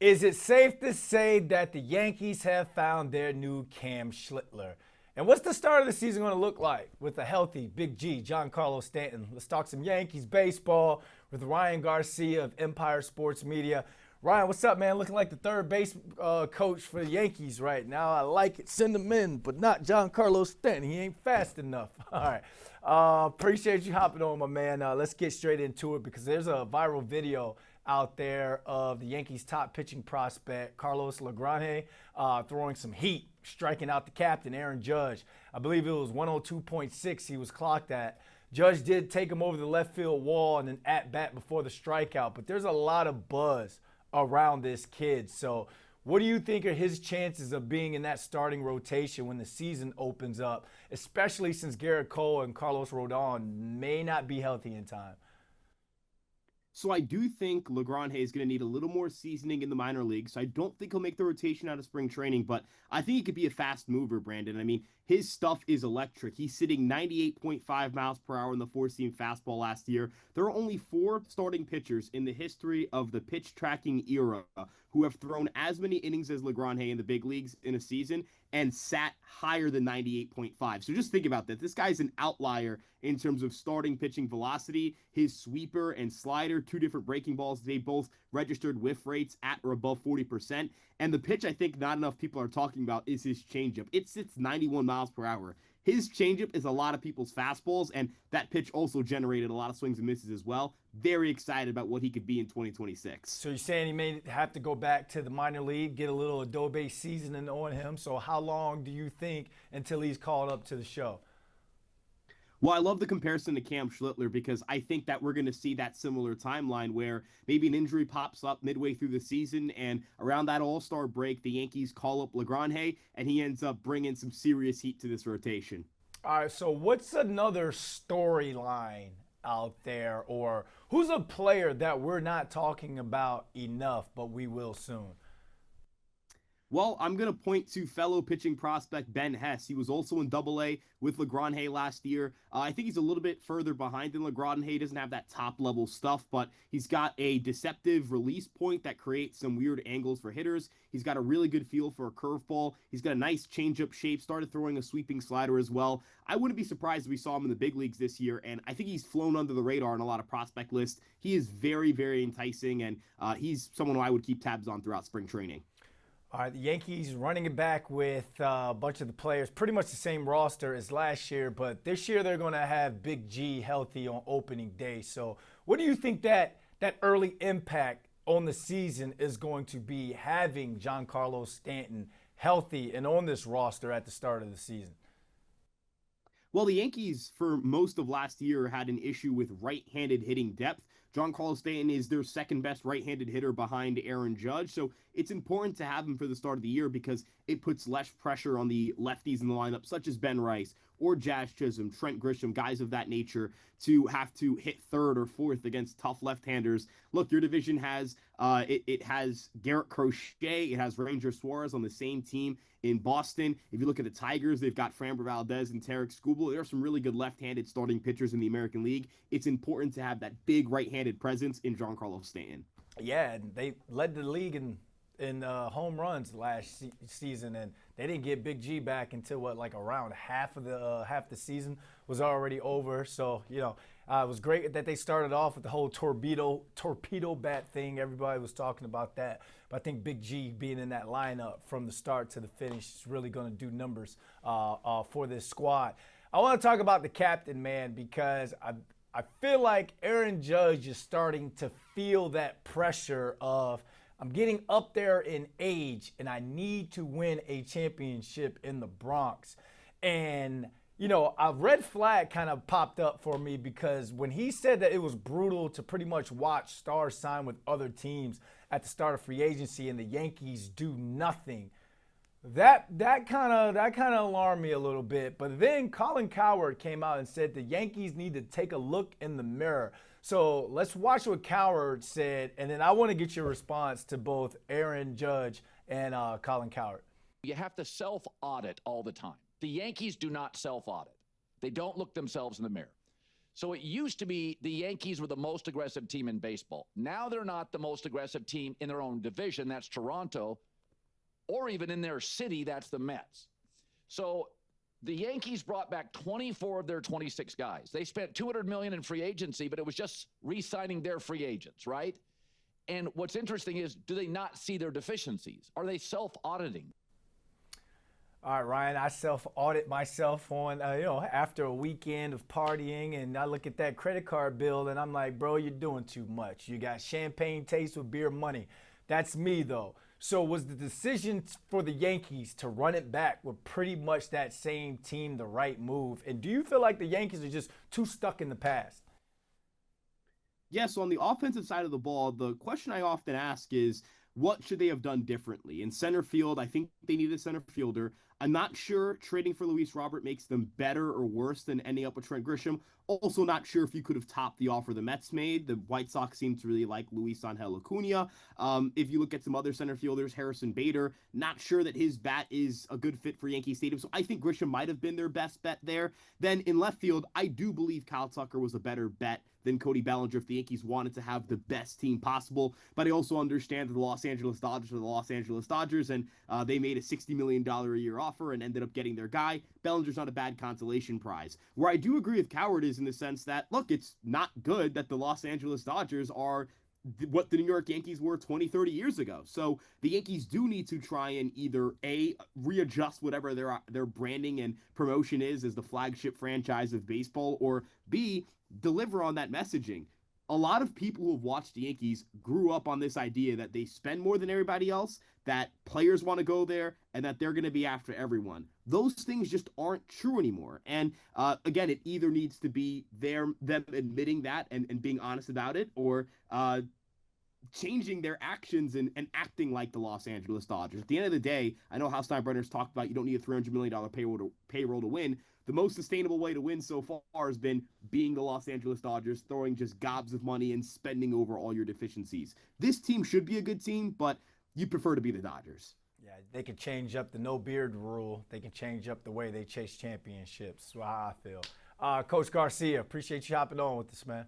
Is it safe to say that the Yankees have found their new Cam Schlittler? And what's the start of the season going to look like with a healthy Big G, Giancarlo Stanton? Let's talk some Yankees baseball with Ryan Garcia of Empire Sports Media. Ryan, what's up, man? Looking like the third base coach for the Yankees right now. I like it. Send him in, but not Giancarlo Stanton. He ain't fast enough. All right. Appreciate you hopping on, my man. Let's get straight into it because there's a viral video out there of the Yankees' top pitching prospect, Carlos Lagrange, throwing some heat, striking out the captain, Aaron Judge. I believe it was 102.6 he was clocked at. Judge did take him over the left field wall and an at-bat before the strikeout, but there's a lot of buzz around this kid. So what do you think are his chances of being in that starting rotation when the season opens up, especially since Garrett Cole and Carlos Rodon may not be healthy in time? So I do think Lagrange is going to need a little more seasoning in the minor leagues. So I don't think he'll make the rotation out of spring training, but I think he could be a fast mover, Brandon. I mean, his stuff is electric. He's sitting 98.5 miles per hour in the four-seam fastball last year. There are only 4 starting pitchers in the history of the pitch tracking era who have thrown as many innings as Lagrange in the big leagues in a season and sat higher than 98.5. So just think about that. This guy's an outlier in terms of starting pitching velocity. His sweeper and slider, 2 different breaking balls, they both registered whiff rates at or above 40%. And the pitch I think not enough people are talking about is his changeup. It sits 91 miles per hour. His changeup is a lot of people's fastballs, and that pitch also generated a lot of swings and misses as well. Very excited about what he could be in 2026. So you're saying he may have to go back to the minor league, get a little Adobe seasoning on him. So how long do you think until he's called up to the show? Well, I love the comparison to Cam Schlittler because I think that we're going to see that similar timeline where maybe an injury pops up midway through the season, and around that All-Star break, the Yankees call up Lagrange, and he ends up bringing some serious heat to this rotation. All right, so what's another storyline out there, or who's a player that we're not talking about enough, but we will soon? Well, I'm going to point to fellow pitching prospect Ben Hess. He was also in Double-A with Lagrange last year. I think he's a little bit further behind than Lagrange. He doesn't have that top-level stuff, but he's got a deceptive release point that creates some weird angles for hitters. He's got a really good feel for a curveball. He's got a nice changeup shape, started throwing a sweeping slider as well. I wouldn't be surprised if we saw him in the big leagues this year, and I think he's flown under the radar on a lot of prospect lists. He is very, very enticing, and he's someone who I would keep tabs on throughout spring training. All right, the Yankees running it back with a bunch of the players, pretty much the same roster as last year, but this year they're going to have Big G healthy on opening day. So what do you think that early impact on the season is going to be, having Giancarlo Stanton healthy and on this roster at the start of the season? Well, the Yankees, for most of last year, had an issue with right-handed hitting depth. Giancarlo Stanton is their second best right-handed hitter behind Aaron Judge, so it's important to have him for the start of the year because it puts less pressure on the lefties in the lineup, such as Ben Rice or Jazz Chisholm, Trent Grisham, guys of that nature, to have to hit third or fourth against tough left-handers. Look, your division has it has Garrett Crochet, it has Ranger Suarez on the same team in Boston. If you look at the Tigers, they've got Framber Valdez and Tarek Skubal. There are some really good left-handed starting pitchers in the American League. It's important to have that big right-handed presence in Giancarlo Stanton. Yeah, and they led the league in home runs last season, and they didn't get Big G back until like around half the season was already over. So it was great that they started off with the whole torpedo bat thing. Everybody was talking about that, but I think Big G being in that lineup from the start to the finish is really going to do numbers for this squad. I want to talk about the captain, man, because I feel like Aaron Judge is starting to feel that pressure of, I'm getting up there in age and I need to win a championship in the Bronx. And, a red flag kind of popped up for me because when he said that it was brutal to pretty much watch stars sign with other teams at the start of free agency and the Yankees do nothing, that kind of alarmed me a little bit. But then Colin Cowherd came out and said the Yankees need to take a look in the mirror. So let's watch what Cowherd said, and then I want to get your response to both Aaron Judge and Colin Cowherd. You have to self-audit all the time. The Yankees do not self-audit. They don't look themselves in the mirror. So it used to be the Yankees were the most aggressive team in baseball. Now they're not the most aggressive team in their own division. That's Toronto. Or even in their city, that's the Mets. So the Yankees brought back 24 of their 26 guys. They spent $200 million in free agency, but it was just re-signing their free agents, right? And what's interesting is, do they not see their deficiencies? Are they self-auditing? All right, Ryan, I self-audit myself on, after a weekend of partying, and I look at that credit card bill, and I'm like, bro, you're doing too much. You got champagne taste with beer money. That's me, though. So was the decision for the Yankees to run it back with pretty much that same team the right move? And do you feel like the Yankees are just too stuck in the past? Yeah, so on the offensive side of the ball, the question I often ask is, what should they have done differently? In center field, I think they need a center fielder. I'm not sure trading for Luis Robert makes them better or worse than ending up with Trent Grisham. Also not sure if you could have topped the offer the Mets made. The White Sox seem to really like Luis Angel Acuna. If you look at some other center fielders, Harrison Bader, not sure that his bat is a good fit for Yankee Stadium. So I think Grisham might have been their best bet there. Then in left field, I do believe Kyle Tucker was a better bet than Cody Bellinger if the Yankees wanted to have the best team possible. But I also understand that the Los Angeles Dodgers are the Los Angeles Dodgers, and they made a $60 million a year offer and ended up getting their guy. Bellinger's not a bad consolation prize. Where I do agree with Coward is in the sense that, look, it's not good that the Los Angeles Dodgers are what the New York Yankees were 20, 30 years ago. So the Yankees do need to try and either A, readjust whatever their branding and promotion is as the flagship franchise of baseball, or B, deliver on that messaging. A lot of people who have watched the Yankees grew up on this idea that they spend more than everybody else, that players want to go there, and that they're going to be after everyone. Those things just aren't true anymore. And again, it either needs to be them admitting that and being honest about it, or changing their actions and acting like the Los Angeles Dodgers. At the end of the day, I know how Steinbrenner's talked about you don't need a $300 million payroll to win. The most sustainable way to win so far has been being the Los Angeles Dodgers, throwing just gobs of money and spending over all your deficiencies. This team should be a good team, but you prefer to be the Dodgers. Yeah, they can change up the no beard rule. They can change up the way they chase championships. That's how I feel. Coach Garcia, appreciate you hopping on with us, man.